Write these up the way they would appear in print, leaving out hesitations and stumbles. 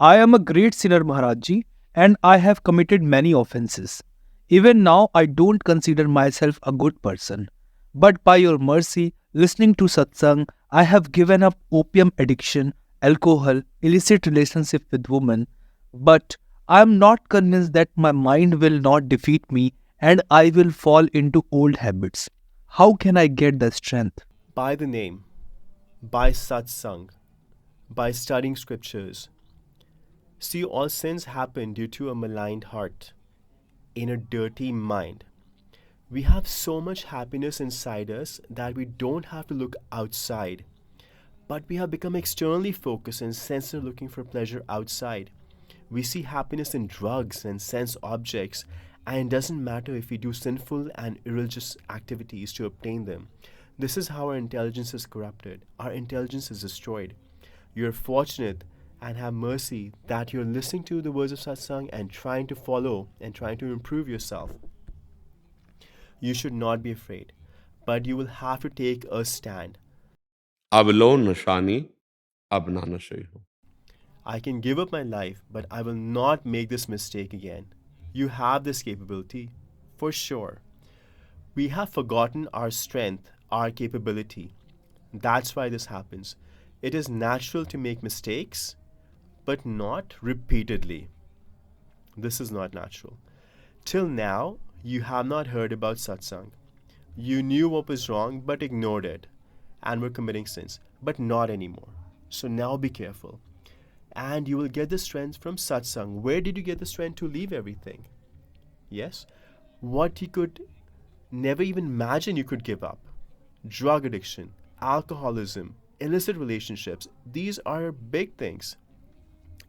I am a great sinner, Maharaji, and I have committed many offences. Even now, I don't consider myself a good person. But by your mercy, listening to Satsang, I have given up opium addiction, alcohol, illicit relationship with women. But I am not convinced that my mind will not defeat me and I will fall into old habits. How can I get the strength? By the name, by Satsang, by studying scriptures. See, all sins happen due to a maligned heart, in a dirty mind. We have so much happiness inside us that we don't have to look outside. But we have become externally focused and sensitive, looking for pleasure outside. We see happiness in drugs and sense objects, and it doesn't matter if we do sinful and irreligious activities to obtain them. This is how our intelligence is corrupted. Our intelligence is destroyed. You're fortunate and have mercy that you're listening to the words of Satsang and trying to follow and trying to improve yourself. You should not be afraid, but you will have to take a stand. अब लो निशानी, अब ना नशे हो. I can give up my life, but I will not make this mistake again. You have this capability, for sure. We have forgotten our strength, our capability. That's why this happens. It is natural to make mistakes, but not repeatedly. This is not natural. Till now, you have not heard about Satsang. You knew what was wrong, but ignored it, and were committing sins, but not anymore. So now be careful. And you will get the strength from Satsang. Where did you get the strength to leave everything? Yes? What you could never even imagine you could give up. Drug addiction, alcoholism, illicit relationships. These are big things.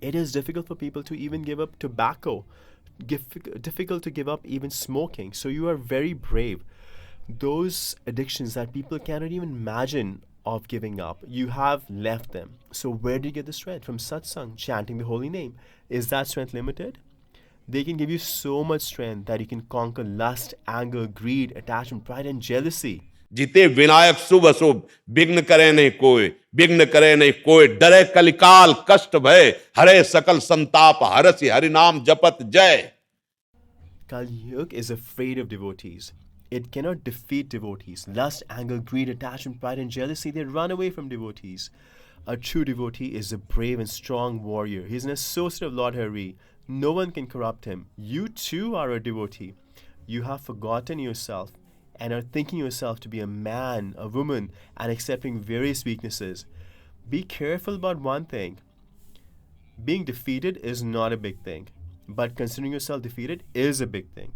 It is difficult for people to even give up tobacco. Difficult to give up even smoking. So you are very brave. Those addictions that people cannot even imagine of giving up, you have left them. So where do you get the strength? From Satsang, chanting the holy name. Is that strength limited? They can give you so much strength that you can conquer lust, anger, greed, attachment, pride, and jealousy. जीते विनायक शुभ अशुभ, विघ्न करे नहीं कोई, विघ्न करे नहीं कोई, डरे कलिकाल कष्ट भय, हरे सकल संताप, हरसि हरि नाम जपत जय. Kali is afraid of devotees. It cannot defeat devotees. Lust, anger, greed, attachment, pride, and jealousy, they run away from devotees. A true devotee is a brave and strong warrior. He is an associate of Lord Hari. No one can corrupt him. You too are a devotee. You have forgotten yourself and are thinking yourself to be a man, a woman, and accepting various weaknesses. Be careful about one thing. Being defeated is not a big thing, but considering yourself defeated is a big thing.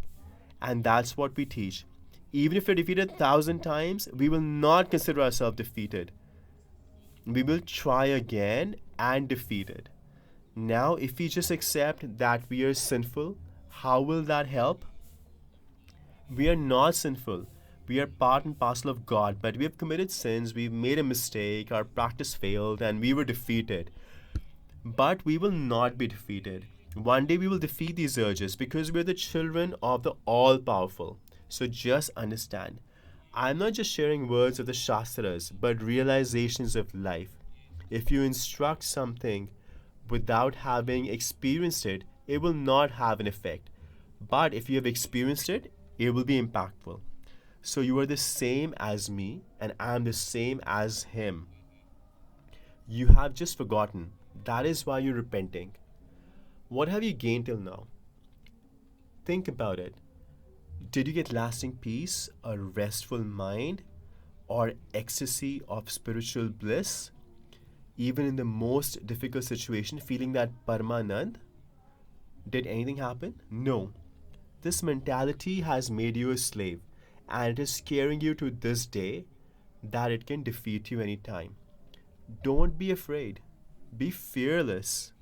And that's what we teach. Even if we're defeated 1,000 times, we will not consider ourselves defeated. We will try again and defeat it. Now, if we just accept that we are sinful, how will that help? We are not sinful. We are part and parcel of God, but we have committed sins, we've made a mistake, our practice failed, and we were defeated. But we will not be defeated. One day we will defeat these urges because we are the children of the All-Powerful. So just understand, I'm not just sharing words of the Shastras, but realizations of life. If you instruct something without having experienced it, it will not have an effect. But if you have experienced it, it will be impactful. So you are the same as me, and I am the same as him. You have just forgotten. That is why you're repenting. What have you gained till now? Think about it. Did you get lasting peace, a restful mind, or ecstasy of spiritual bliss? Even in the most difficult situation, feeling that Premanand? Did anything happen? No. This mentality has made you a slave, and it is scaring you to this day that it can defeat you anytime. Don't be afraid. Be fearless.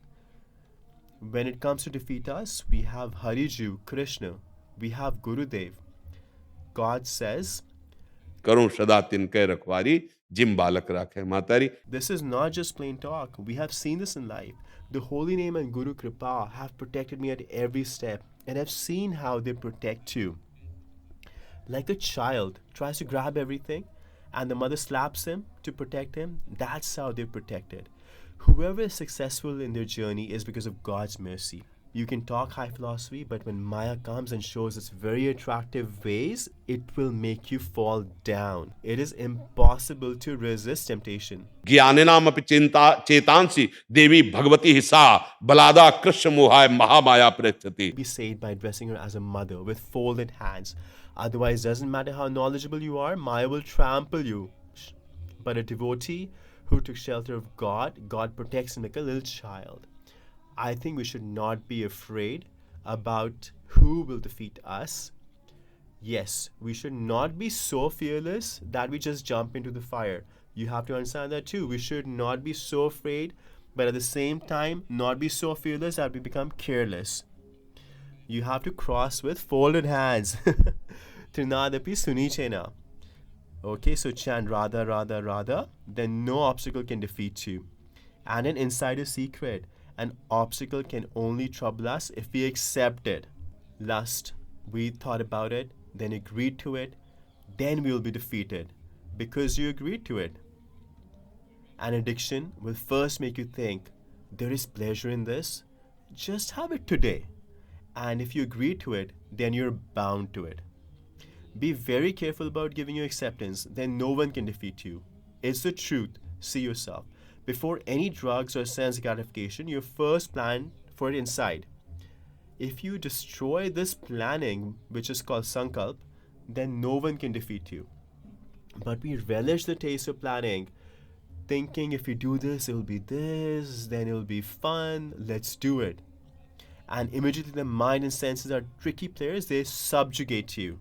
When it comes to defeat us, we have Hariju, Krishna, we have Gurudev. God says, करूं सदा तिनके रखवारी, gym बालक राखे मातारी. this is not just plain talk. We have seen this in life. The holy name and Guru Kripa have protected me at every step, and I've seen how they protect you. Like a child tries to grab everything, and the mother slaps him to protect him. That's how they're protected. Whoever is successful in their journey is because of God's mercy. You can talk high philosophy, but when Maya comes and shows its very attractive ways, it will make you fall down. It is impossible to resist temptation. ज्ञानिनामपि चिंता चेतांसी देवी भगवती ही सा बलादा Krishna मोहाय Mahamaya प्रचति. Be saved by addressing her as a mother with folded hands. Otherwise, doesn't matter how knowledgeable you are, Maya will trample you. But a devotee who took shelter of God, God protects him like a little child. I think we should not be afraid about who will defeat us. Yes, we should not be so fearless that we just jump into the fire. You have to understand that too. We should not be so afraid, but at the same time, not be so fearless that we become careless. You have to cross with folded hands. Trinadapi sunichena. Okay, so chant Radha, Radha, Radha. Then no obstacle can defeat you. And an insider secret. An obstacle can only trouble us if we accept it. Lust. We thought about it, then agreed to it. Then we will be defeated. Because you agreed to it. An addiction will first make you think, there is pleasure in this. Just have it today. And if you agree to it, then you're bound to it. Be very careful about giving your acceptance, then no one can defeat you. It's the truth. See yourself. Before any drugs or sense gratification, you first plan for it inside. If you destroy this planning, which is called sankalp, then no one can defeat you. But we relish the taste of planning, thinking if you do this, it will be this, then it will be fun, let's do it. And immediately the mind and senses are tricky players, they subjugate you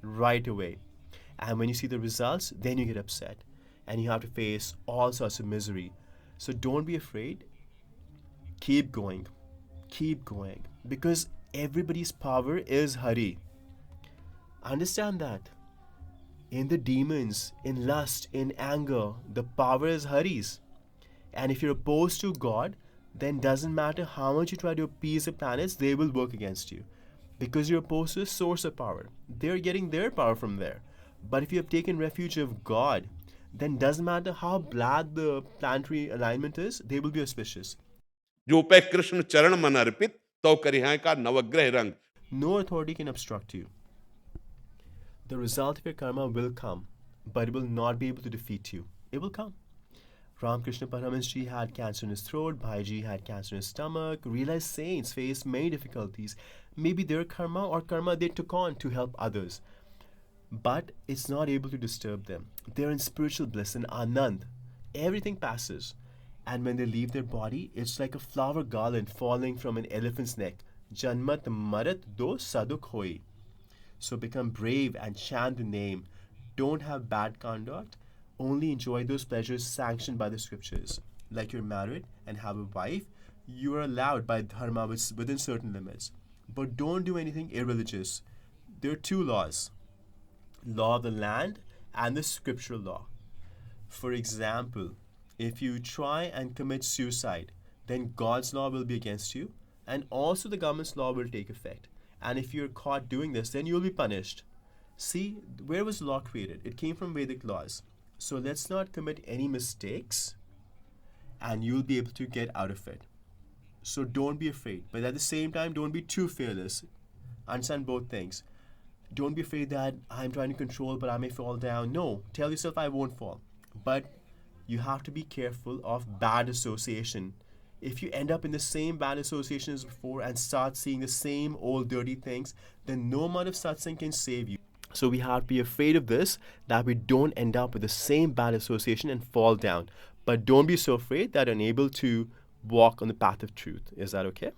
right away. And when you see the results, then you get upset. And you have to face all sorts of misery. So don't be afraid. Keep going. Keep going. Because everybody's power is Hari. Understand that. In the demons, in lust, in anger, the power is Hari's. And if you're opposed to God, then doesn't matter how much you try to appease the planets, they will work against you. Because you're opposed to the source of power. They're getting their power from there. But if you have taken refuge of God, then doesn't matter how bad the planetary alignment is, they will be auspicious. जो पे कृष्ण चरण मन अर्पित तो करिहाय का नवग्रह रंग. No authority can obstruct you. The result of your karma will come, but it will not be able to defeat you. It will come. Ramakrishna Paramahansa had cancer in his throat, Bhaiji had cancer in his stomach. Realized saints faced many difficulties. Maybe their karma or karma they took on to help others. But it's not able to disturb them. They're in spiritual bliss and anand. Everything passes. And when they leave their body, it's like a flower garland falling from an elephant's neck. Janmat marat do saduk hoi. So become brave and chant the name. Don't have bad conduct. Only enjoy those pleasures sanctioned by the scriptures. Like you're married and have a wife, you are allowed by dharma within certain limits. But don't do anything irreligious. There are two laws. Law of the land and the scriptural law. For example, if you try and commit suicide, then God's law will be against you, and also the government's law will take effect. And if you're caught doing this, then you'll be punished. See, where was law created? It came from Vedic laws. So let's not commit any mistakes, and you'll be able to get out of it. So don't be afraid, but at the same time, don't be too fearless. Understand both things. Don't be afraid that I'm trying to control, but I may fall down. No, tell yourself I won't fall. But you have to be careful of bad association. If you end up in the same bad association as before and start seeing the same old dirty things, then no amount of satsang can save you. So we have to be afraid of this, that we don't end up with the same bad association and fall down. But don't be so afraid that you're unable to walk on the path of truth. Is that okay?